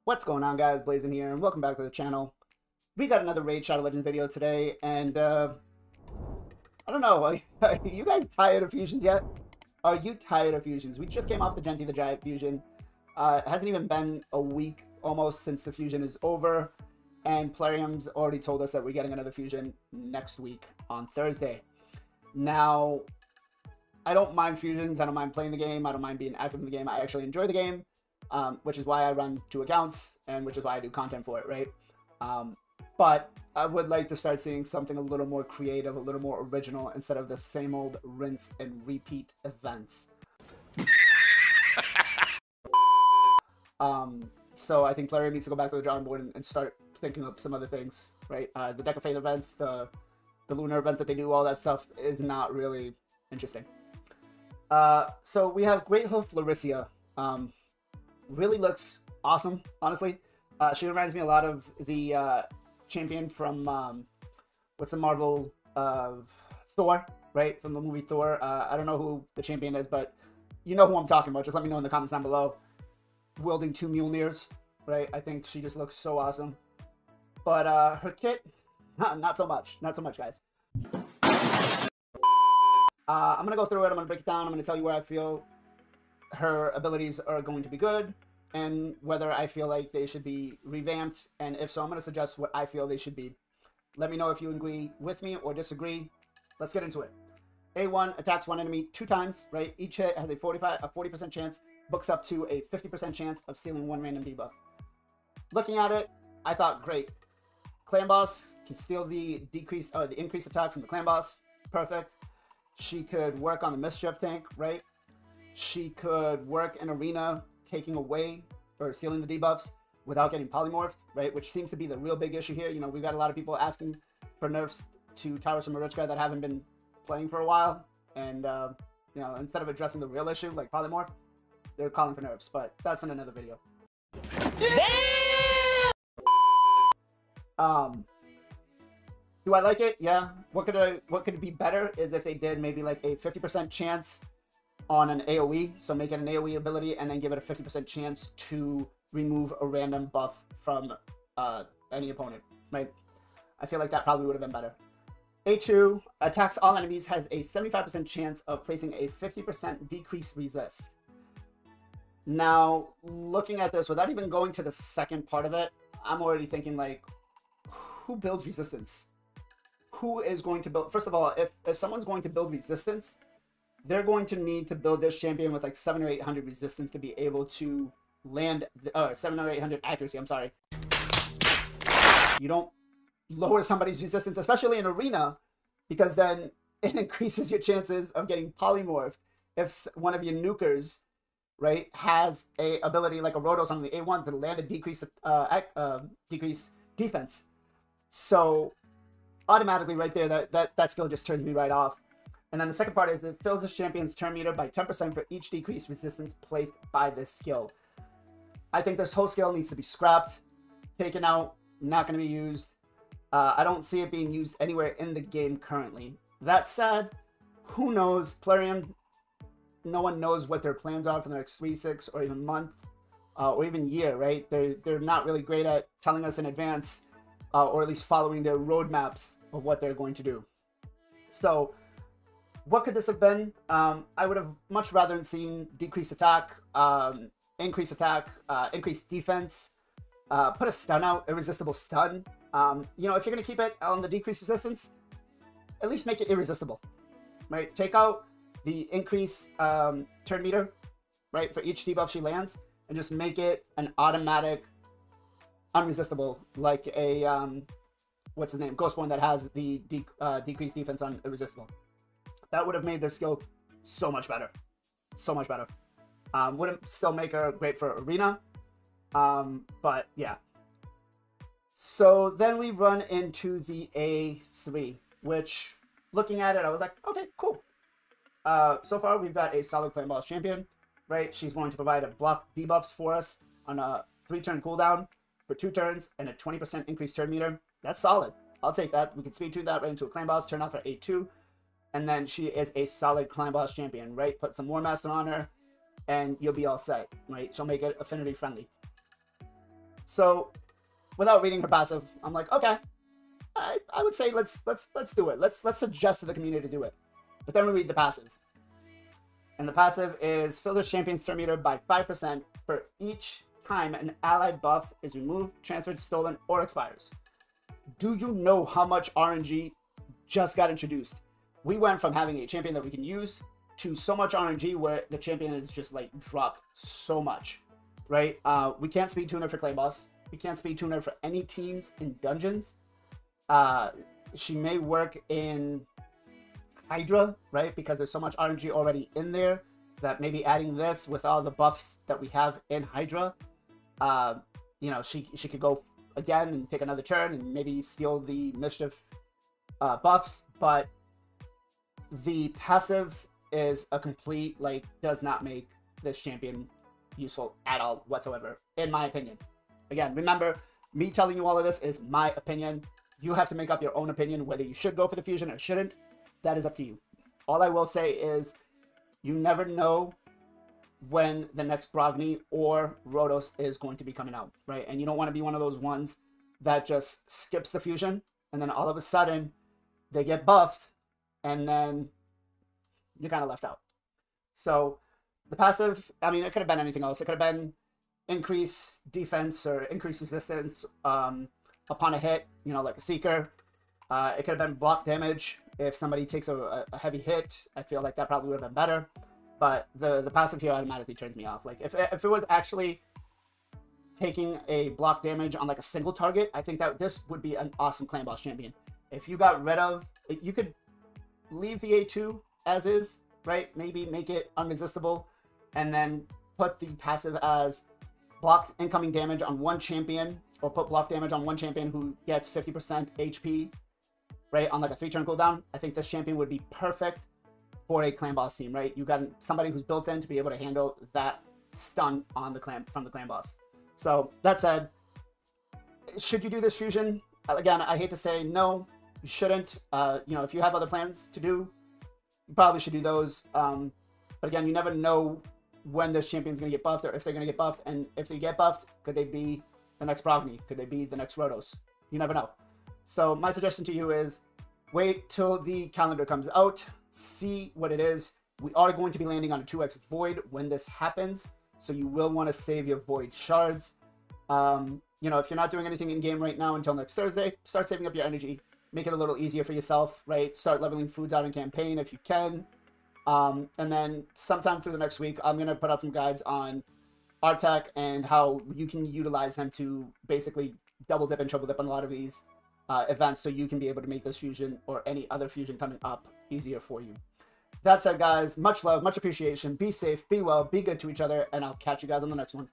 What's going on, guys? Blazing here, and welcome back to the channel. We got another Raid Shadow Legends video today, and I don't know, are you guys tired of fusions yet? Are you tired of fusions? We just came off the Genti the Giant fusion. It hasn't even been a week almost since the fusion is over, and Plarium's already told us that we're getting another fusion next week on Thursday. Now, I don't mind fusions. I don't mind playing the game. I don't mind being active in the game. I actually enjoy the game. Which is why I run 2 accounts, and which is why I do content for it, right? But I would like to start seeing something a little more creative, a little more original, instead of the same old rinse and repeat events. So I think Plarium needs to go back to the drawing board and start thinking up some other things, right? The Deck of Fate events, the lunar events that they do, all that stuff is not really interesting. So we have Greathoof Loriaca. Really looks awesome, honestly. She reminds me a lot of the champion from what's the Marvel Thor, right? From the movie Thor. I don't know who the champion is, but you know who I'm talking about. Just let me know in the comments down below. Wielding 2 Mjolnirs, right? I think she just looks so awesome. But her kit, not so much. Not so much, guys. I'm gonna go through it. I'm gonna break it down. I'm gonna tell you where I feel her abilities are going to be good, and whether I feel like they should be revamped, and if so, I'm going to suggest what I feel they should be. Let me know if you agree with me or disagree. Let's get into it. A1 attacks one enemy 2 times, right? Each hit has a 40% chance, books up to a 50% chance of stealing 1 random debuff. Looking at it, I thought, great. Clan boss can steal the increased attack from the clan boss. Perfect. She could work on the mischief tank, right? She could work in arena, taking away or stealing the debuffs without getting polymorphed, right? Which seems to be the real big issue here. You know, we've got a lot of people asking for nerfs to Towers and Marichka that haven't been playing for a while. And, you know, instead of addressing the real issue, like polymorph, they're calling for nerfs. But that's in another video. Do I like it? Yeah. What could be better is if they did maybe like a 50% chance on an AoE, so make it an AoE ability and then give it a 50% chance to remove a random buff from any opponent, right? I feel like that probably would have been better. A2 attacks all enemies, has a 75% chance of placing a 50% decrease resist. Now, looking at this, without even going to the second part of it, I'm already thinking, like, who builds resistance? Who is going to build? First of all, if someone's going to build resistance, they're going to need to build this champion with like 700 or 800 resistance to be able to land, 700 or 800 accuracy, I'm sorry. You don't lower somebody's resistance, especially in arena, because then it increases your chances of getting polymorphed. If one of your nukers, right, has a ability like a Rotos on the A1 to land a decrease defense. So automatically right there, that skill just turns me right off. And then the second part is it fills this champion's turn meter by 10% for each decreased resistance placed by this skill. I think this whole skill needs to be scrapped, taken out, not going to be used. I don't see it being used anywhere in the game currently. That said, who knows? Plarium, no one knows what their plans are for the next 3, 6, or even month, or even year, right? They're not really great at telling us in advance, or at least following their roadmaps of what they're going to do. So, what could this have been? I would have much rather seen decreased attack, increased defense, put a stun out, irresistible stun. You know, if you're going to keep it on the decreased resistance, at least make it irresistible, right? Take out the increased turn meter, right, for each debuff she lands, and just make it an automatic unresistible, like a, what's his name, Ghostborn that has the decreased defense on irresistible. That would have made this skill so much better. So much better. Wouldn't still make her great for arena. But yeah. So then we run into the A3, which looking at it, I was like, okay, cool. So far we've got a solid clan boss champion, right? She's going to provide a block debuffs for us on a 3-turn cooldown for 2 turns and a 20% increased turn meter. That's solid. I'll take that. We can speed tune that right into a clan boss, turn off her A2. And then she is a solid clan boss champion, right? Put some War Master on her, and you'll be all set, right? She'll make it affinity friendly. So without reading her passive, I'm like, okay, I would say let's do it. Let's suggest to the community to do it. But then we read the passive. And the passive is fill the champion's turn meter by 5% for each time an allied buff is removed, transferred, stolen, or expires. Do you know how much RNG just got introduced? We went from having a champion that we can use to so much RNG where the champion is just like dropped so much, right? We can't speed tuner for clay boss. We can't speed tuner for any teams in dungeons. She may work in Hydra, right? Because there's so much RNG already in there that maybe adding this with all the buffs that we have in Hydra, you know, she could go again and take another turn and maybe steal the mischief buffs. But the passive is a complete, like, does not make this champion useful at all whatsoever, in my opinion. Again, remember, me telling you all of this is my opinion. You have to make up your own opinion whether you should go for the fusion or shouldn't. That is up to you. All I will say is you never know when the next Brogni or Rotos is going to be coming out, right? And you don't want to be one of those ones that just skips the fusion and then all of a sudden they get buffed and then you're kind of left out. So the passive, I mean, it could have been anything else. It could have been increase defense or increase resistance upon a hit, you know, like a Seeker. It could have been block damage. If somebody takes a heavy hit, I feel like that probably would have been better. But the passive here automatically turns me off. Like, if it was actually taking a block damage on, like, a single target, I think that this would be an awesome clan boss champion. If you got rid of... You could leave the A2 as is, right? Maybe make it unresistible, and then put the passive as block incoming damage on one champion, or put block damage on one champion who gets 50% HP, right, on like a 3-turn cooldown. I think this champion would be perfect for a clan boss team, right? You got somebody who's built in to be able to handle that stun on the clan from the clan boss. So that said, should you do this fusion? Again, I hate to say no, you shouldn't. You know, if you have other plans to do, you probably should do those. But again, you never know when this champion's going to get buffed or if they're going to get buffed. And if they get buffed, could they be the next Brogni? Could they be the next Rotos? You never know. So my suggestion to you is wait till the calendar comes out, see what it is. We are going to be landing on a 2x Void when this happens, so you will want to save your Void shards. You know, if you're not doing anything in game right now until next Thursday, start saving up your energy. Make it a little easier for yourself, right? Start leveling foods out in campaign if you can. And then sometime through the next week, I'm going to put out some guides on Artec and how you can utilize him to basically double dip and triple dip on a lot of these events, so you can be able to make this fusion or any other fusion coming up easier for you. That said, guys, much love, much appreciation. Be safe, be well, be good to each other, and I'll catch you guys on the next one.